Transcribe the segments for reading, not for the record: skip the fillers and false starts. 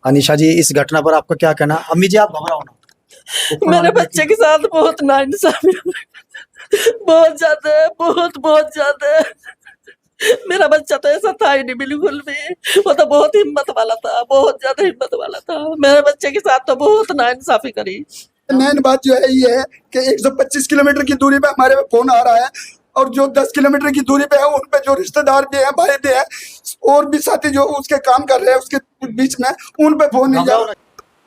अनीशा जी, इस घटना पर आपका क्या कहना? अम्मी जी, आप घबराओ ना। मेरे बच्चे के साथ बहुत नाइंसाफी हो रही, बहुत ज्यादा, बहुत ज्यादा। मेरा बच्चा तो ऐसा था ही नहीं बिल्कुल भी। वो तो बहुत हिम्मत वाला था, बहुत ज्यादा हिम्मत वाला था। मेरे बच्चे के साथ तो बहुत नाइंसाफी करी। मेन बात जो है ये है कि 125 किलोमीटर की दूरी पे हमारे पे फोन आ रहा है, और जो 10 किलोमीटर की दूरी पे है उन पे जो रिश्तेदार भी है, भाई भी है, और भी साथी जो उसके काम कर रहे हैं उसके बीच में, उन पे फोन नहीं जा रहा।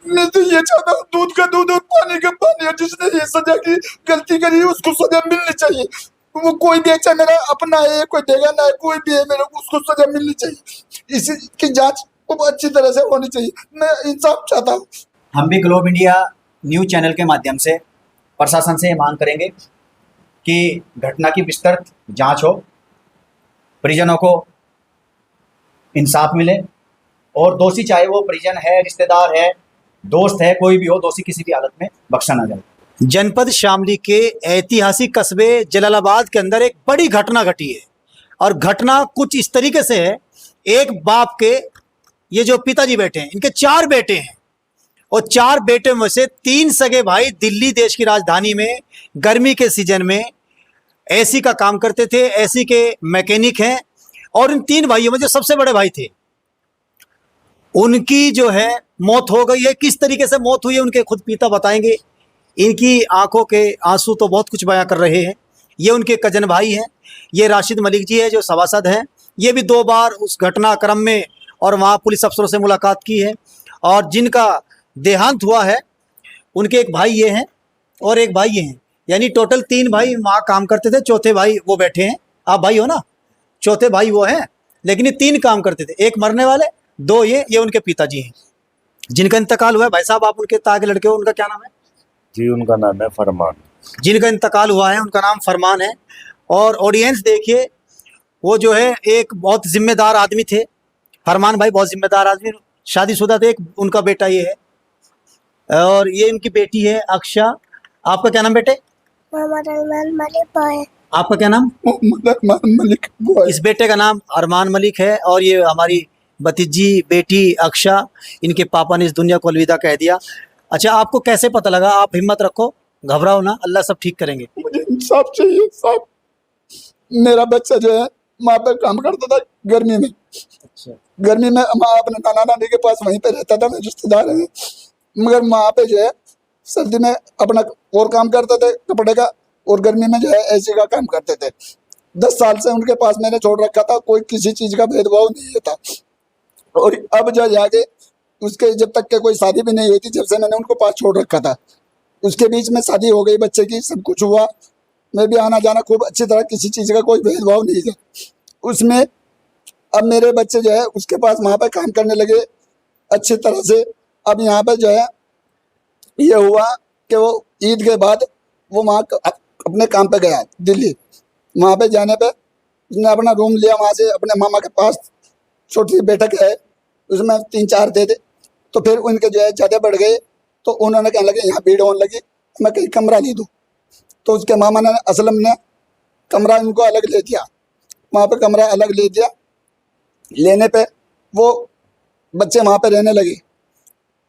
मैं तो ये चाहता हूँ दूध का दूध और पानी का पानी, और जिसने ये सजा की गलती करी है उसको सजा मिलनी चाहिए। वो कोई भी अच्छा मेरा अपना है, कोई देगा ना है, कोई भी है मेरा, उसको सजा मिलनी चाहिए। इसी की जांच खूब अच्छी तरह से होनी चाहिए। मैं इंसाफ चाहता हूँ। हम भी ग्लोब इंडिया न्यूज चैनल के माध्यम से प्रशासन से ये मांग करेंगे कि घटना की विस्तृत जांच हो, परिजनों को इंसाफ मिले, और दोषी चाहे वो परिजन है, रिश्तेदार है, दोस्त है, कोई भी हो, दोषी किसी भी हालत में बख्शा ना जाए। जनपद शामली के ऐतिहासिक कस्बे जलालाबाद के अंदर एक बड़ी घटना घटी है, और घटना कुछ इस तरीके से है। एक बाप के, ये जो पिताजी बैठे हैं, इनके 4 बेटे हैं, और 4 बेटे में से 3 सगे भाई दिल्ली देश की राजधानी में गर्मी के सीजन में एसी का काम करते थे, एसी के मैकेनिक हैं। और इन 3 भाइयों में जो सबसे बड़े भाई थे, उनकी जो है मौत हो गई है। किस तरीके से मौत हुई है उनके खुद पिता बताएंगे। इनकी आंखों के आंसू तो बहुत कुछ बयां कर रहे हैं। ये उनके कजन भाई हैं, ये राशिद मलिक जी है जो सभासद हैं। ये भी 2 बार उस घटनाक्रम में और वहाँ पुलिस अफसरों से मुलाकात की है। और जिनका देहांत हुआ है उनके एक भाई ये हैं और एक भाई ये हैं, यानी टोटल 3 भाई वहाँ काम करते थे। चौथे भाई वो बैठे हैं, आप भाई हो ना, चौथे भाई वो हैं, लेकिन ये 3 काम करते थे। एक मरने वाले, 2 ये उनके पिताजी हैं जिनका इंतकाल हुआ है। भाई साहब, आप उनके ताके लड़के हो, उनका क्या नाम है? जी, उनका नाम है फरमान। जिनका इंतकाल हुआ है उनका नाम फरमान है। और ऑडियंस देखिए, वो जो है एक बहुत जिम्मेदार आदमी थे। फरमान भाई बहुत जिम्मेदार आदमी, शादीशुदा थे। एक उनका बेटा ये है, और ये इनकी बेटी है अक्षा। आपका क्या नाम बेटे? मोहम्मद अरमान मलिक बॉय। आपका क्या नाम? मोहम्मद अरमान मलिक बॉय। इस बेटे का नाम अरमान मलिक है, और ये हमारी भतीजी बेटी अक्षा। इनके पापा ने इस दुनिया को अलविदा कह दिया। अच्छा, आपको कैसे पता लगा? आप हिम्मत रखो, घबराओ ना, अल्लाह सब ठीक करेंगे। मुझे इंसाफ चाहिए साहब। मेरा बच्चा जो है वहाँ पे काम करता था गर्मी में। अच्छा, गर्मी में वहाँ अपने नाना नानी के पास वहीं पे रहता था, मेरे रिश्तेदार हैं। मगर वहाँ पे जो है सर्दी में अपना और काम करते थे कपड़े का, और गर्मी में जो है एसी का काम करते थे। 10 साल से उनके पास मैंने छोड़ रखा था, कोई किसी चीज़ का भेदभाव नहीं था। और अब जो जाके उसके जब तक के कोई शादी भी नहीं हुई थी, जब से मैंने उनको पास छोड़ रखा था, उसके बीच में शादी हो गई बच्चे की, सब कुछ हुआ। मैं भी आना जाना खूब अच्छी तरह, किसी चीज़ का कोई भेदभाव नहीं था उसमें। अब मेरे बच्चे जो है उसके पास वहाँ पे काम करने लगे अच्छी तरह से। अब यहाँ पे जो है ये हुआ कि वो ईद के बाद वो वहाँ अपने काम पे गया दिल्ली। वहाँ पे जाने पे उसने अपना रूम लिया वहाँ से, अपने मामा के पास छोटी सी बैठक है, उसमें 3-4 थे। तो फिर उनके जो है ज़्यादा बढ़ गए, तो उन्होंने कहने लगे यहाँ भीड़ होने लगी, मैं कहीं कमरा ले दूँ। तो उसके मामा ने, असलम ने, कमरा इनको अलग ले दिया। वहाँ पे कमरा अलग ले दिया। लेने पे वो बच्चे वहाँ पे रहने लगे।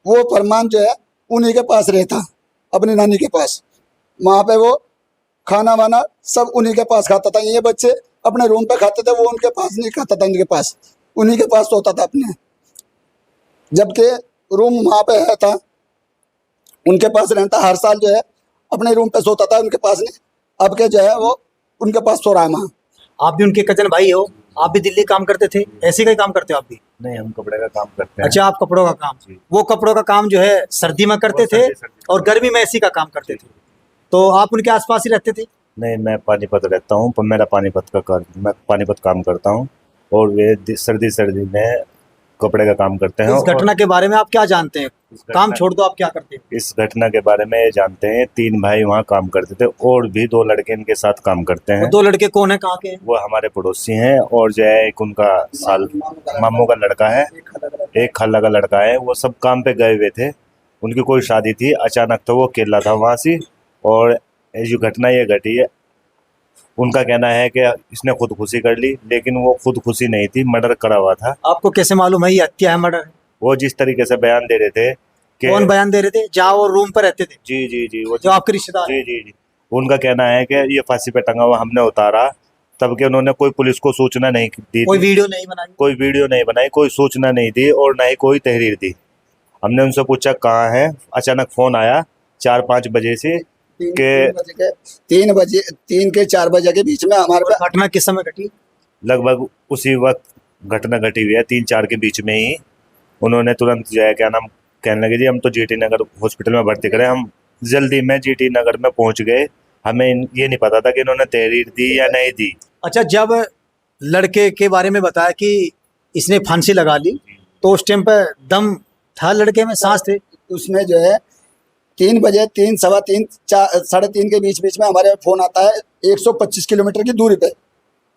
वो फरमान जो है उन्हीं के पास रहता, अपनी नानी के पास। वहाँ पे वो खाना वाना सब उन्हीं के पास खाता था। ये बच्चे अपने रूम पे खाते थे, वो उनके पास नहीं खाता था, इनके पास, उन्हीं के पास सोता था अपने। जबकि रूम वहाँ पे है था, उनके पास रहता, हर साल जो है अपने रूम पे सोता था, उनके पास नहीं। अब के जो है वो उनके पास सो रहा है वहाँ। आप भी उनके कजन भाई हो, आप भी दिल्ली काम करते थे, ऐसे का ही काम करते हो आप भी? नहीं, हम कपड़े का काम करते हैं। अच्छा, आप कपड़ों का काम, वो कपड़ों का काम जो है सर्दी में करते थे और गर्मी में एसी का काम करते थे। तो आप उनके आसपास ही रहते थे? नहीं, मैं पानीपत रहता हूँ, पर मेरा पानीपत का काम, मैं पानीपत काम करता हूँ, और वे सर्दी में कपड़े का काम करते हैं। इस घटना के बारे में आप क्या जानते हैं? काम छोड़ दो, आप क्या करते हैं? इस घटना के बारे में ये जानते हैं, 3 भाई वहाँ काम करते थे, और भी 2 लड़के इनके साथ काम करते हैं। 2 लड़के कौन है, कहाँ के हैं? वो हमारे पड़ोसी हैं, और जो है एक उनका मामू का लड़का है, एक खाला का लड़का है। वो सब काम पे गए हुए थे, उनकी कोई शादी थी, अचानक तो वो अकेला था वहाँ से, और जो घटना ये घटी है, उनका कहना है कि इसने खुदकुशी कर ली, लेकिन वो खुदकुशी नहीं थी, मर्डर करा हुआ था। आपको कैसे मालूम है ये हत्या है, मर्डर है? वो जिस तरीके से बयान दे रहे थे कि कौन बयान दे रहे थे जहाँ वो रूम पर रहते थे, जी जी जी वो जो आपके रिश्तेदार जी जी जी उनका कहना है कि ये फांसी पे टंगा हुआ हमने उतारा, तब के उन्होंने कोई पुलिस को सूचना नहीं दी कोई थी, वीडियो नहीं बनाई? कोई वीडियो नहीं बनाई, कोई सूचना नहीं दी और ना ही कोई तहरीर दी। हमने उनसे पूछा कहाँ है, अचानक फोन आया 4-5 बजे से के 3 के 4 बजे के बीच में हमारे पास घटना किस समय घटी? लगभग उसी वक्त घटना घटी हुई है, 3-4 के बीच में ही उन्होंने तुरंत जो है क्या नाम कहने लगे जी हम तो जीटी नगर हॉस्पिटल में भर्ती करें। हम जल्दी में जीटी नगर में पहुंच गए, हमें ये नहीं पता था कि इन्होंने तहरीर दी या नहीं दी। अच्छा, जब लड़के के बारे में बताया कि इसने फांसी लगा ली, तो उस टाइम पे दम था लड़के में, सांस थे? उसमें जो है 3 बजे 3 सवा 3 साढ़े 3 के बीच में हमारे फोन आता है 125 किलोमीटर की दूरी पे,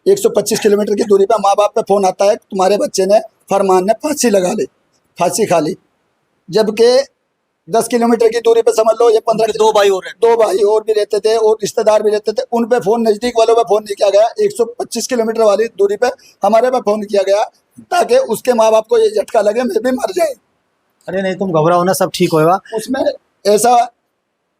125 किलोमीटर की दूरी पे माँ बाप पे फोन आता है तुम्हारे बच्चे ने फरमान ने फांसी लगा ली, फांसी खा ली। जबकि 10 किलोमीटर की दूरी पे समझ लो ये 15 दो भाई और रहते 2 भाई और भी रहते थे और रिश्तेदार भी रहते थे, उन पे फोन नजदीक वालों पे फोन नहीं किया गया। 125 किलोमीटर वाली दूरी पे हमारे पे फोन किया गया ताकि उसके माँ बाप को ये झटका लगे मैं भी मर जाए। अरे नहीं, तुम घबराओ ना, सब ठीक होएगा। उसमें ऐसा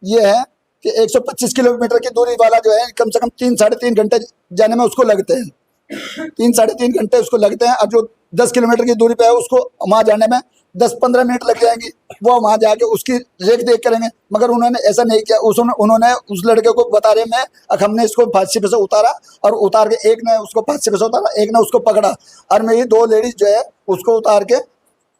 ये है कि 125 किलोमीटर की दूरी वाला जो है कम से कम 3-3.5 घंटे जाने में उसको लगते हैं, 3-3.5 घंटे उसको लगते हैं। और जो 10 किलोमीटर की दूरी पे है उसको वहाँ जाने में 10-15 मिनट लग जाएंगी, वो वहाँ जाके उसकी रेख देख करेंगे। मगर उन्होंने ऐसा नहीं किया, उन्होंने उस लड़के को बता रहे मैं हमने इसको फांसी पे से उतारा और उतार के एक ने उसको फांसी पे से उतारा, एक ने उसको पकड़ा और मेरी 2 लेडीज जो है उसको उतार के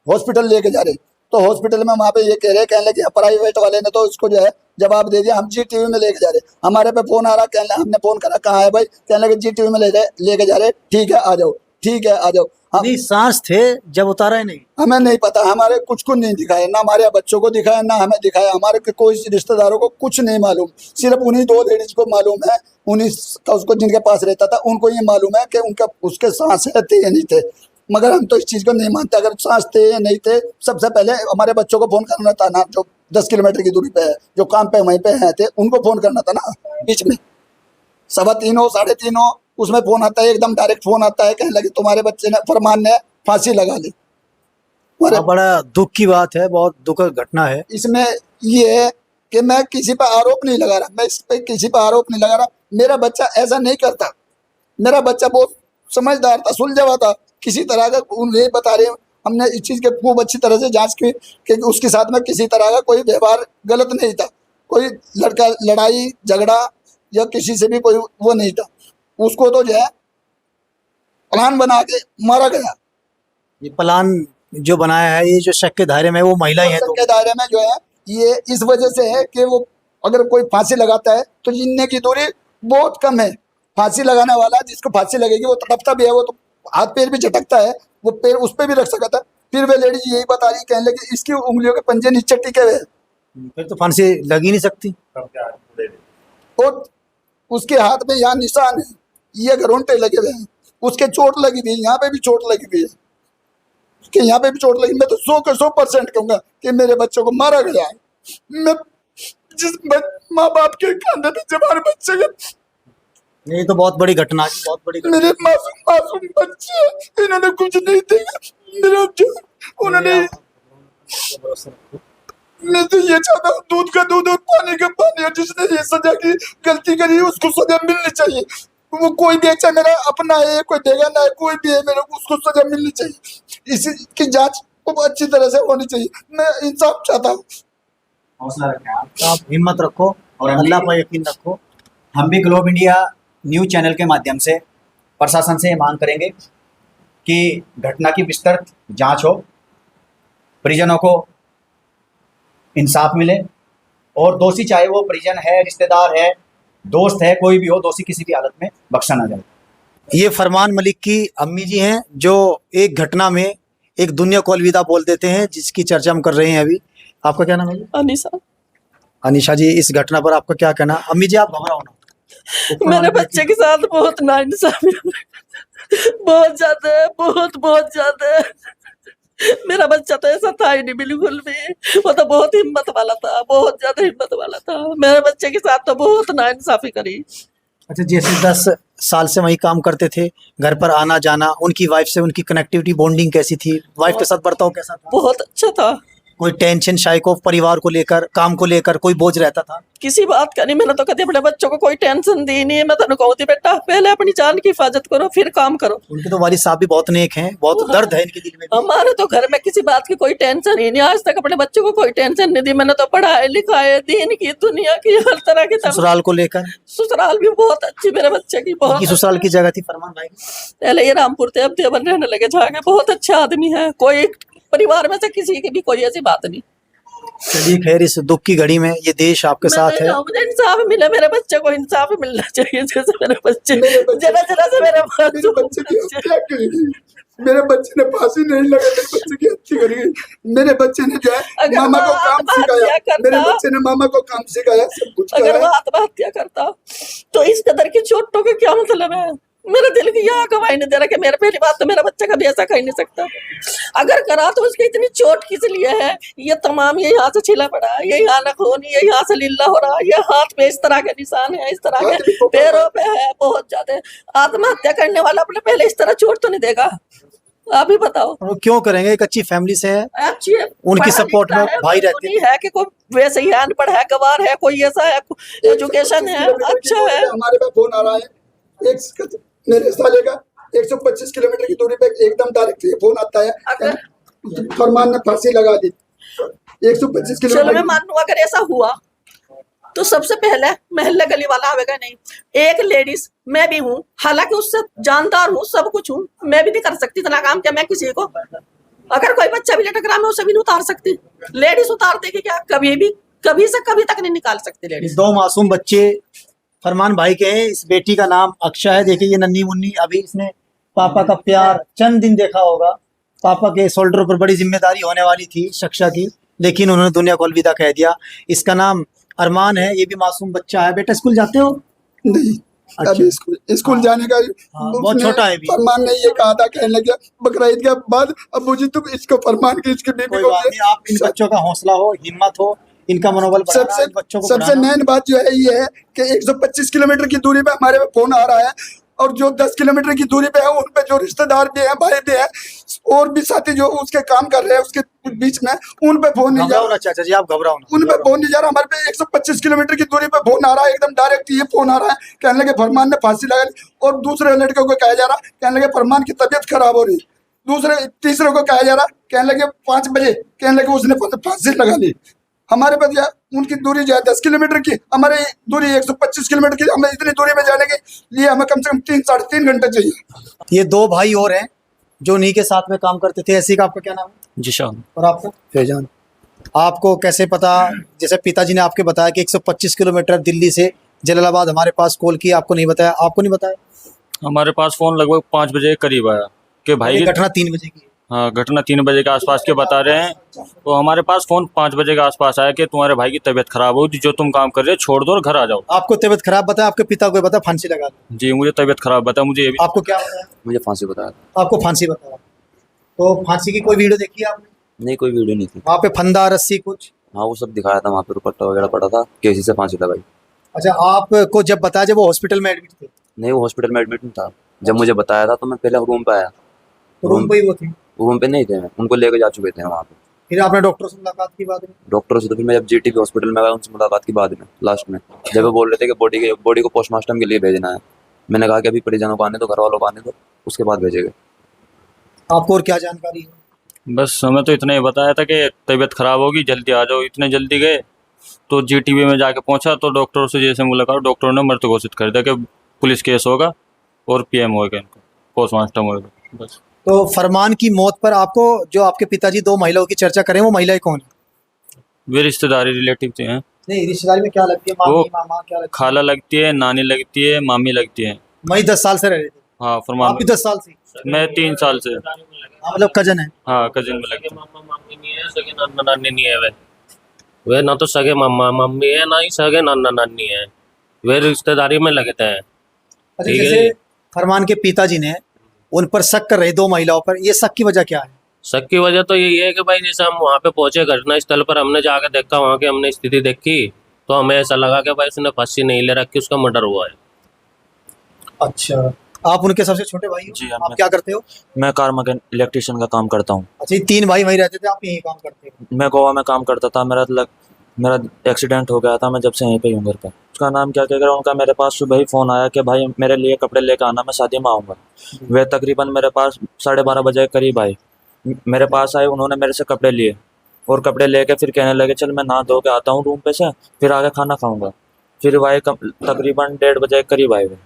हॉस्पिटल लेके जा रहे। तो हॉस्पिटल में वहाँ पे ये कह रहे कहने लगे प्राइवेट वाले ने तो इसको जो है जवाब दे दिया हम जी टीवी में लेके जा रहे। हमारे पे फोन आ रहा, कहने हमने फोन करा कहाँ है भाई, कहने लगे जी टीवी में लेके जा रहे, ठीक है आ जाओ, ठीक है आ जाओ। हम नहीं, सांस थे जब उतारा ही नहीं? हमें नहीं पता, हमारे कुछ नहीं दिखाया, ना हमारे बच्चों को दिखाया ना हमें दिखाया, हमारे कोई रिश्तेदारों को कुछ नहीं मालूम, सिर्फ उन्हीं 2 लेडीज को मालूम है, उन्हीं का उसको जिनके पास रहता था उनको ये मालूम है कि उनका उसके सांस थे या नहीं थे। मगर हम तो इस चीज़ को नहीं मानते, अगर सांस थे या नहीं थे सबसे पहले हमारे बच्चों को फ़ोन करना था ना, जो 10 किलोमीटर की दूरी पे है, जो काम पे वहीं पे हैं थे उनको फ़ोन करना था ना। बीच में 3:15 हो 3:30 हो उसमें फ़ोन आता है, एकदम डायरेक्ट फ़ोन आता है, कहने लगे तुम्हारे बच्चे ने फरमान ने फांसी लगा ली। बड़ा दुख की बात है, बहुत दुखद घटना है। इसमें ये है कि मैं किसी पर आरोप नहीं लगा रहा, मैं इस पे किसी पर आरोप नहीं लगा रहा, मेरा बच्चा ऐसा नहीं करता, मेरा बच्चा बहुत समझदार था, सुलझा हुआ था, किसी तरह का उन्हें बता रहे हमने इस चीज़ के खूब अच्छी तरह से जांच की कि उसके साथ में किसी तरह का कोई व्यवहार गलत नहीं था, कोई लड़का लड़ाई झगड़ा या किसी से भी कोई वो नहीं था। उसको तो जो है प्लान बना के मारा गया। ये प्लान जो बनाया है, ये जो शक के दायरे में वो महिला ही है, तो के दायरे में जो है ये इस वजह से है कि वो अगर कोई फांसी लगाता है तो जीने की दूरी बहुत कम है। फांसी लगाने वाला जिसको फांसी लगेगी वो तड़पता भी है, वो तो हाथ पैर भी झटकता है, वो पैर उस पर भी रख सकता है। फिर वे लेडीज यही बता रही, कहने लगी इसकी उंगलियों के पंजे नीचे टिके हुए, फिर तो फांसी लग ही नहीं सकती। और उसके हाथ में यहाँ निशान है, ये घरोंटे लगे हुए हैं, उसके चोट लगी हुई है, यहाँ पे भी चोट लगी हुई है, उसके यहाँ पे भी चोट लगी। मैं तो 100% कहूंगा कि मेरे बच्चों को मारा गया है। मैं जिस माँ बाप के कांधे पे जब हमारे बच्चे के ये तो बहुत बड़ी घटना है, बहुत बड़ी घटना। मेरे मासूम बच्चे हैं, इन्होंने कुछ नहीं देखा, मेरा जो उन्होंने मैं तो ये चाहता हूँ दूध का दूध और पानी का पानी, और जिसने ये सजा की गलती करी उसको सजा मिलनी चाहिए। वो कोई भी अच्छा मेरा अपना है, कोई देगा ना है, कोई भी है मेरे को उसको सजा मिलनी चाहिए। इसी की जांच खूब अच्छी तरह से होनी चाहिए, मैं इंसाफ चाहता हूँ। हौसला रखें आप हिम्मत रखो और अल्लाह पर यकीन रखो। हम भी ग्लोब इंडिया न्यूज़ चैनल के माध्यम से प्रशासन से मांग करेंगे कि घटना की विस्तृत जांच हो, परिजनों को इंसाफ मिले और दोषी चाहे वो परिजन है, रिश्तेदार है, दोस्त है, कोई भी हो, दोषी किसी भी हालत में बख्शा ना जाए। ये फरमान मलिक की अम्मी जी हैं जो एक घटना में एक दुनिया को अलविदा बोल देते हैं, जिसकी चर्चा हम कर रहे हैं अभी। आपका क्या नाम है? अनिशा। अनिशा जी, इस घटना पर आपका क्या कहना? अम्मी जी आप घबराओ ना, मेरे बच्चे के साथ बहुत नाइंसाफी हुई, बहुत ज्यादा, बहुत ज्यादा। मेरा बच्चा तो ऐसा था ही नहीं बिल्कुल भी, वो तो बहुत हिम्मत वाला था, बहुत ज्यादा हिम्मत वाला था। मेरे बच्चे के साथ तो बहुत नाइंसाफी करी। अच्छा, जैसे 10 साल से वहीं काम करते थे, घर पर आना जाना, उनकी वाइफ से उनकी कनेक्टिविटी बॉन्डिंग कैसी थी, वाइफ के साथ बर्ताव कैसा था? बहुत अच्छा था। कोई टेंशन शायको परिवार को लेकर, काम को लेकर कोई बोझ रहता था? किसी बात का नहीं, मैंने तो कभी अपने बच्चों को कोई टेंशन दी नहीं है। मैं तो कहती बेटा पहले अपनी जान की हिफाजत करो फिर काम करो। उनके तो वालिद साहब भी बहुत नेक हैं, बहुत दर्द है इनके दिल में भी। हमारे तो घर में किसी बात की कोई टेंशन ही नहीं, आज तक अपने बच्चों को कोई टेंशन नहीं दी। मैंने तो पढ़ाई लिखाई दीन की दुनिया की हर तरह की ससुराल को लेकर? ससुराल भी बहुत अच्छी मेरे बच्चे की, बहुत उनकी ससुराल की जगह थी फरमान भाई? पहले ये रामपुर थे, अब देवन रहने लगे जाके। बहुत अच्छे आदमी है, कोई परिवार में से किसी की भी कोई ऐसी बात नहीं। चलिए खैर, इस दुख की घड़ी में ये देश आपके साथ है। मुझे इंसाफ मिले, मेरे बच्चे को इंसाफ मिलना चाहिए। जैसे मेरे बच्चे जरा जरा से मेरे बच्चे की हत्या करी गई, मेरे बच्चे ने फांसी नहीं लगा, मेरे बच्चे की हत्या करी गई। मेरे बच्चे ने जो है मामा को काम सिखाया, मेरे बच्चे ने मामा को काम सिखाया, सब कुछ अगर करा। वो आत्महत्या करता तो इस कदर की चोटों का क्या मतलब है? मेरे दिल की यहाँ गवाही नहीं दे रहा कि मेरे पहली बात तो मेरा बच्चा कभी ऐसा कह नहीं सकता। अगर करा तो उसकी इतनी चोट किस लिए है? ये तमाम ये यहाँ से छिला पड़ा है, ये यहाँ नखून, ये यहाँ से लीला हो रहा है, ये हाथ पे इस तरह के निशान है, इस तरह के पैरों पे है, बहुत ज्यादा। आत्महत्या करने वाला अपने पहले इस तरह चोट तो नहीं देगा? आप ही बताओ। वो क्यों करेंगे? एक अच्छी फैमिली से है, अच्छी उनकी सपोर्ट में भाई रहते नहीं है कि कोई वैसे ही अनपढ़ है, गवार है, कोई ऐसा है, एजुकेशन है, अच्छा है। हमारे पास फोन आ रहा है, एक मेरे साले का 125 किलोमीटर की दूरी पे एकदम डायरेक्ट फोन आता है, फरमान ने फांसी लगा दी 125 चलो किलोमीटर। मैं मान लूं अगर ऐसा हुआ तो सबसे पहले मोहल्ले गली वाला आवेगा नहीं। एक लेडीज मैं भी हूँ, हालांकि उससे जानदार हूँ, सब कुछ हूँ, मैं भी नहीं कर सकती इतना काम क्या मैं किसी को। अगर कोई बच्चा भी लटक रहा मैं उसे भी नहीं उतार सकती। लेडीज उतार देगी क्या? कभी भी, कभी से कभी तक नहीं निकाल सकती लेडीज। दो मासूम बच्चे फरमान भाई के हैं। इस बेटी का नाम अक्षा है। देखिए ये नन्ही मुन्नी, अभी इसने पापा का प्यार चंद दिन देखा होगा। पापा के शोल्डर पर बड़ी जिम्मेदारी होने वाली थी शिक्षा की, लेकिन उन्होंने दुनिया को अलविदा कह दिया। इसका नाम अरमान है, ये भी मासूम बच्चा है। बेटा स्कूल जाते हो? नहीं, अच्छा। अभी स्कूल जाने का बहुत छोटा है अभी। फरमान ने ये कहा था, कहने लगे बकरा ईद के बाद अबू जी तुम इसको फरमान की इसकी बीबी कोई को बात नहीं, आप इन बच्चों का हौसला हो, हिम्मत हो, इनका मनोबल बढ़ाना, सबसे इन बच्चों को सबसे पढ़ाना। नैन बात जो है ये है कि 125 किलोमीटर की दूरी पे हमारे फोन आ रहा है, और जो 10 किलोमीटर की दूरी पे है उन पे जो रिश्तेदार भी हैं, भाई भी हैं, और भी साथी जो उसके काम कर रहे हैं उसके बीच में, उन पे फोन नहीं जा घबराओ रहा। ना चाचा जी, आप घबराओ ना। उन पे फोन नहीं जा रहा, हमारे पे 125 किलोमीटर की दूरी पे फोन आ रहा है, एकदम डायरेक्ट ये फोन आ रहा है, कहने लगे फरमान ने फांसी लगा ली। और दूसरे लड़के को कहा जा रहा, कहने लगे फरमान की तबीयत खराब हो रही। दूसरे तीसरे को कहा जा रहा, कहने लगे 5 बजे, कहने लगे उसने फांसी लगा ली। हमारे पास उनकी दूरी जो है 10 किलोमीटर की, हमारी दूरी 125 किलोमीटर की। हमें इतनी दूरी में जाने के लिए हमें कम से कम 3-3.5 घंटे चाहिए। ये दो भाई और हैं जो उन्हीं के साथ में काम करते थे। ऐसी का आपका क्या नाम है? जिशान। और आपका? फैजान। आपको कैसे पता, जैसे पिताजी ने आपके बताया कि 125 किलोमीटर दिल्ली से जलालाबाद हमारे पास कॉल किया, आपको नहीं बताया? आपको नहीं बताया? हमारे पास फोन लगभग 5 बजे के करीब आया कि भाई ये घटना 3 बजे की है। हाँ, घटना 3 बजे के आसपास के बता रहे हैं। तो हमारे पास फोन 5 बजे के आसपास आया कि तुम्हारे भाई की तबीयत खराब हो, जो तुम काम कर रहे हो छोड़ दो और घर आ जाओ। आपको तबीयत खराब बताया, आपके पिता को बताया फांसी लगा दी? जी मुझे तबीयत खराब बता, मुझे ये भी आपको क्या बताया? मुझे फांसी बताया। आपको फांसी बताया। तो फांसी की कोई वीडियो देखी है आपने? नहीं, कोई वीडियो नहीं थी। वहाँ पे फंदा रस्सी कुछ? हाँ, वो सब दिखाया था, वहाँ पे दुपट्टा वगैरह पड़ा था, केसी से फांसी लगाई। अच्छा, आपको जब बताया जब वो हॉस्पिटल में एडमिट थे? नहीं, वो हॉस्पिटल में एडमिट नहीं था। जब मुझे बताया था तो मैं पहले रूम पे आया। तो रूम पे ही वो थे? रूम पे नहीं थे, उनको लेके जा चुके थे वहाँ पे। फिर आपने डॉक्टर से मुलाकात की बाद में? डॉक्टर से तो फिर मैं जब जीटीबी हॉस्पिटल में आया उनसे मुलाकात की बाद में, लास्ट में जब वो बोल रहे थे कि बॉडी को पोस्टमार्टम के लिए भेजना है। मैंने कहा कि अभी परिजनों को आने दो, घर वालों को आने दो, उसके बाद भेजेंगे। आपको और क्या जानकारी है? बस हमें तो इतना ही बताया था कि तबीयत खराब होगी, जल्दी आ जाओ। इतने जल्दी गए तो जीटीबी में जाके पहुंचा तो डॉक्टरों से जैसे मुलाकात, डॉक्टरों ने मृत घोषित कर दिया कि पुलिस केस होगा और पीएम होगा, इनको पोस्टमार्टम होगा। बस। तो फरमान की मौत पर आपको, जो आपके पिताजी दो महिलाओं की चर्चा करें, वो महिलाएं कौन है? वे रिश्तेदारी रिलेटिव थे हैं। नहीं, रिश्तेदारी में क्या लगती है? वो मामी, मामा क्या लगती है? खाला लगती है, नानी लगती है, मामी लगती है। वही 10 साल से रह रहे थे? हाँ फरमान आप भी 10 साल से? मैं 3 साल से। हाँ, मतलब कजन है? हाँ कजिन में लगती है। मामा मामी नहीं है, सगे नाना नानी नहीं है। वे ना तो सगे मामा मम्मी है, ना ही सगे नाना नानी है। वे रिश्तेदारी में लगते हैं। अच्छा, ठीक है जैसे जी। फरमान के पिताजी ने उन पर शक कर रहे 2 महिलाओं पर, ये शक की वजह क्या है? शक की वजह तो यही है कि भाई जैसे हम वहाँ पे पहुंचे घटना स्थल पर, हमने जाकर देखा, वहाँ की हमने स्थिति देखी, तो हमें ऐसा लगा कि भाई उसने फांसी नहीं ले रखी, उसका मर्डर हुआ है। अच्छा, आप उनके सबसे छोटे भाई हो? जी, हाँ, आप मैं- क्या करते हो? मैं कार मैकेनिक इलेक्ट्रिशियन का काम करता हूँ। अच्छा, ये 3 भाई वहीं रहते थे, आप यही काम करते हो? मैं गोवा में काम करता था। मेरा एक्सीडेंट हो गया था। मैं जब से यहीं पे हूँ घर पे। उसका नाम क्या क्या उनका मेरे पास सुबह ही फ़ोन आया कि भाई मेरे लिए कपड़े लेकर आना, मैं शादी में आऊँगा। वे तकरीबन मेरे पास 12:30 बजे के करीब आए। मेरे पास आए, उन्होंने मेरे से कपड़े लिए और कपड़े लेके फिर कहने लगे चल मैं नहा धो के आता हूँ रूम पे से, फिर आके खाना खाऊंगा। फिर वह तकरीबन 1:30 के करीब आए। वे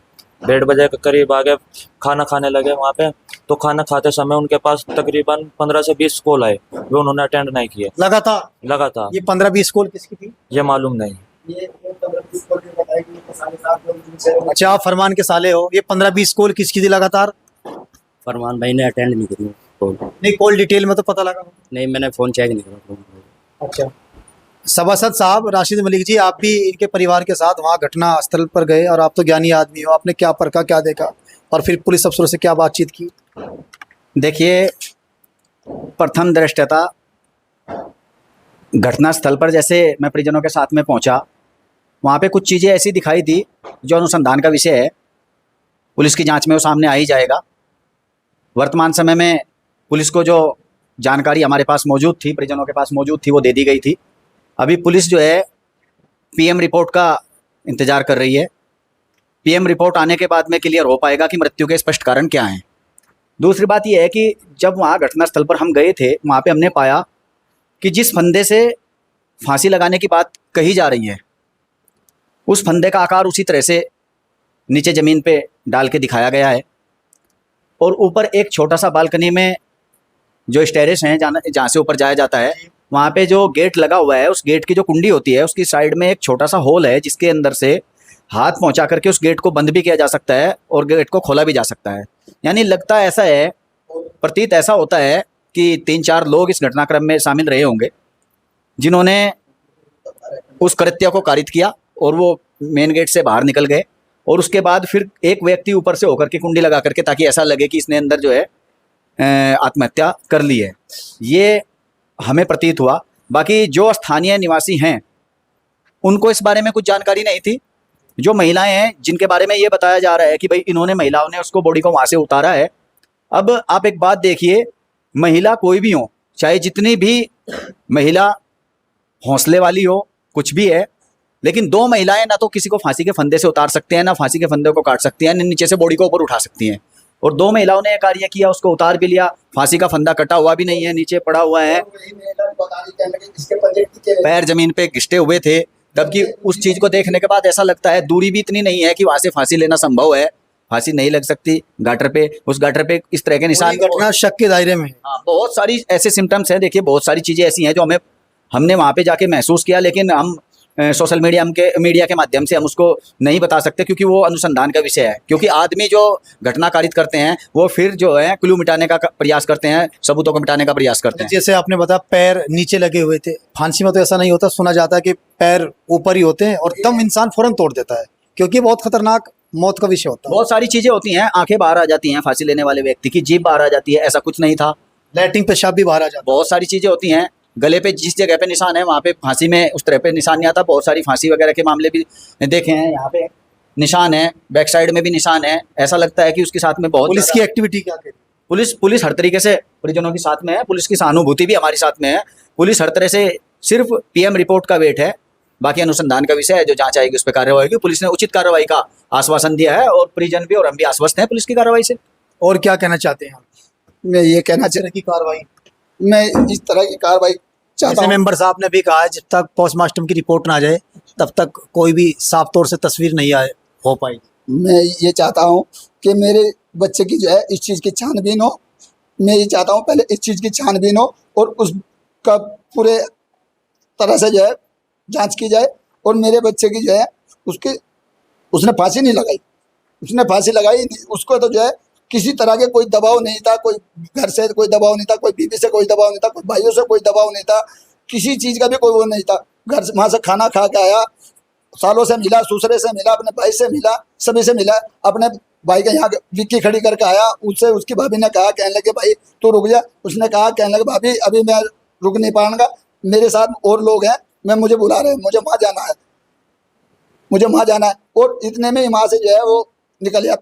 1:30 के करीब आके खाना खाने लगे वहाँ पे। तो खाना खाते समय उनके पास तकरीबन 15 से 20 कॉल आए, वो उन्होंने अटेंड नहीं किए लगातार? लगातार। ये 15-20 कॉल किसकी थी? ये मालूम नहीं। अच्छा, आप फरमान के साले हो, ये 15-20 कॉल किसकी थी लगातार? फरमान भाई ने अटेंड नहीं करी कॉल। नहीं, कॉल डिटेल में तो पता लगा। नहीं, मैंने फ़ोन चेक नहीं करा। अच्छा, सभासद साहब राशिद मलिक जी, आप भी इनके परिवार के साथ वहाँ घटना स्थल पर गए और आप तो ज्ञानी आदमी हो, आपने क्या परखा, क्या देखा और फिर पुलिस अफसरों से क्या बातचीत की? देखिए, प्रथम दृष्टया घटनास्थल पर जैसे मैं परिजनों के साथ में पहुंचा, वहाँ पे कुछ चीज़ें ऐसी दिखाई थी जो अनुसंधान का विषय है। पुलिस की जांच में वो सामने आ ही जाएगा। वर्तमान समय में पुलिस को जो जानकारी हमारे पास मौजूद थी, परिजनों के पास मौजूद थी, वो दे दी गई थी। अभी पुलिस जो है पीएम रिपोर्ट का इंतज़ार कर रही है। पीएम रिपोर्ट आने के बाद में क्लियर हो पाएगा कि मृत्यु के स्पष्ट कारण क्या हैं। दूसरी बात यह है कि जब वहाँ घटनास्थल पर हम गए थे, वहाँ पे हमने पाया कि जिस फंदे से फांसी लगाने की बात कही जा रही है, उस फंदे का आकार उसी तरह से नीचे ज़मीन पे डाल के दिखाया गया है और ऊपर एक छोटा सा बालकनी में जो स्टेयर्स हैं जहाँ से ऊपर जाया जाता है, वहाँ पे जो गेट लगा हुआ है, उस गेट की जो कुंडी होती है उसकी साइड में एक छोटा सा होल है जिसके अंदर से हाथ पहुँचा करके उस गेट को बंद भी किया जा सकता है और गेट को खोला भी जा सकता है। यानी लगता ऐसा है, प्रतीत ऐसा होता है कि 3-4 लोग इस घटनाक्रम में शामिल रहे होंगे जिन्होंने उस कृत्य को कारित किया और वो मेन गेट से बाहर निकल गए और उसके बाद फिर एक व्यक्ति ऊपर से होकर के कुंडी लगा करके, ताकि ऐसा लगे कि इसने अंदर जो है आत्महत्या कर ली है, ये हमें प्रतीत हुआ। बाकी जो स्थानीय निवासी हैं उनको इस बारे में कुछ जानकारी नहीं थी। जो महिलाएं हैं जिनके बारे में ये बताया जा रहा है कि भाई इन्होंने, महिलाओं ने उसको बॉडी को वहाँ से उतारा है। अब आप एक बात देखिए, महिला कोई भी हो, चाहे जितनी भी महिला हौसले वाली हो, कुछ भी है, लेकिन 2 महिलाएं ना तो किसी को फांसी के फंदे से उतार सकते हैं, ना फांसी के फंदे को काट सकती हैं, ना नीचे से बॉडी को ऊपर उठा सकती हैं। और 2 महिलाओं ने कार्य किया, उसको उतार भी लिया, फांसी का फंदा कटा हुआ भी नहीं है, नीचे पड़ा हुआ है, पैर जमीन पे घिसटे हुए थे। जबकि उस चीज को देखने के बाद ऐसा लगता है दूरी भी इतनी नहीं है कि वहां से फांसी लेना संभव है, फांसी नहीं लग सकती। गाटर पे, उस गाटर पे इस तरह के निशान, घटना शक के दायरे में है। हाँ, बहुत सारी ऐसे सिम्टम्स हैं। देखिए, बहुत सारी चीज़ें ऐसी हैं जो हमने वहाँ पे जाके महसूस किया, लेकिन हम सोशल मीडिया के माध्यम से हम उसको नहीं बता सकते क्योंकि वो अनुसंधान का विषय है। क्योंकि आदमी जो घटना कारित करते हैं वो फिर जो है क्लू मिटाने का प्रयास करते हैं, सबूतों को मिटाने का प्रयास करते हैं। जैसे आपने बताया पैर नीचे लगे हुए थे, फांसी में तो ऐसा नहीं होता, सुना जाता है कि पैर ऊपर ही होते हैं और दम इंसान फौरन तोड़ देता है, क्योंकि बहुत खतरनाक मौत का विषय होता है। बहुत सारी चीज़ें होती हैं, आंखें बाहर आ जाती हैं फांसी लेने वाले व्यक्ति की, जीभ बाहर आ जाती है, ऐसा कुछ नहीं था। लैट्रिन पेशाब भी बाहर आ जाता है। बहुत सारी चीज़ें होती हैं। गले पे जिस जगह पे निशान है वहाँ पे फांसी में उस तरह पे निशान नहीं आता। बहुत सारी फांसी वगैरह के मामले भी देखे हैं, यहाँ पे निशान है, बैक साइड में भी निशान है। ऐसा लगता है कि उसके साथ में बहुत पुलिस की एक्टिविटी क्या कहती है? पुलिस हर तरीके से परिजनों के साथ में है, पुलिस की सहानुभूति भी हमारी साथ में है। पुलिस हर तरह से सिर्फ पीएम रिपोर्ट का वेट है, बाकी अनुसंधान का विषय है, जो जांच आएगी उस पर कार्रवाई होगी। पुलिस ने उचित कार्रवाई का आश्वासन दिया है और परिजन भी और हम भी आश्वस्त हैं पुलिस की कार्रवाई से। और क्या कहना चाहते हैं आप? मैं ये कहना इस तरह की कार्रवाई, मैं इस तरह की कार्रवाई चाहता जैसे हूँ। मेंबर साहब ने भी कहा है, जब तक पोस्टमार्टम की रिपोर्ट ना आ जाए तब तक कोई भी साफ तौर से तस्वीर नहीं हो पाएगी। मैं ये चाहता हूँ कि मेरे बच्चे की जो है इस चीज़ की छानबीन हो। मैं ये चाहता हूँ पहले इस चीज़ की छानबीन हो और उसका पूरे तरह से जो है जांच की जाए। और मेरे बच्चे की जो है उसने फांसी नहीं लगाई, उसने फांसी लगाई नहीं, उसको तो जो है किसी तरह के कोई दबाव नहीं था, कोई घर से कोई दबाव नहीं था, कोई बीवी से कोई दबाव नहीं था, कोई भाइयों से कोई दबाव नहीं था, किसी चीज़ का भी कोई वो नहीं था। घर से वहाँ से खाना खा के आया, सालों से मिला, ससुरे से मिला, अपने भाई से मिला, सभी से मिला। अपने भाई के यहाँ विक्की खड़ी करके आया, उससे उसकी भाभी ने कहा, कहने लगे भाई तू रुक जा। उसने कहा, कहने लगे भाभी अभी मैं रुक नहीं पाऊंगा, मेरे साथ और लोग हैं, मुझे बुला रहे हैं, मुझे वहाँ जाना है, मुझे वहाँ जाना है। और इतने में वहाँ से जो है वो निकल गया।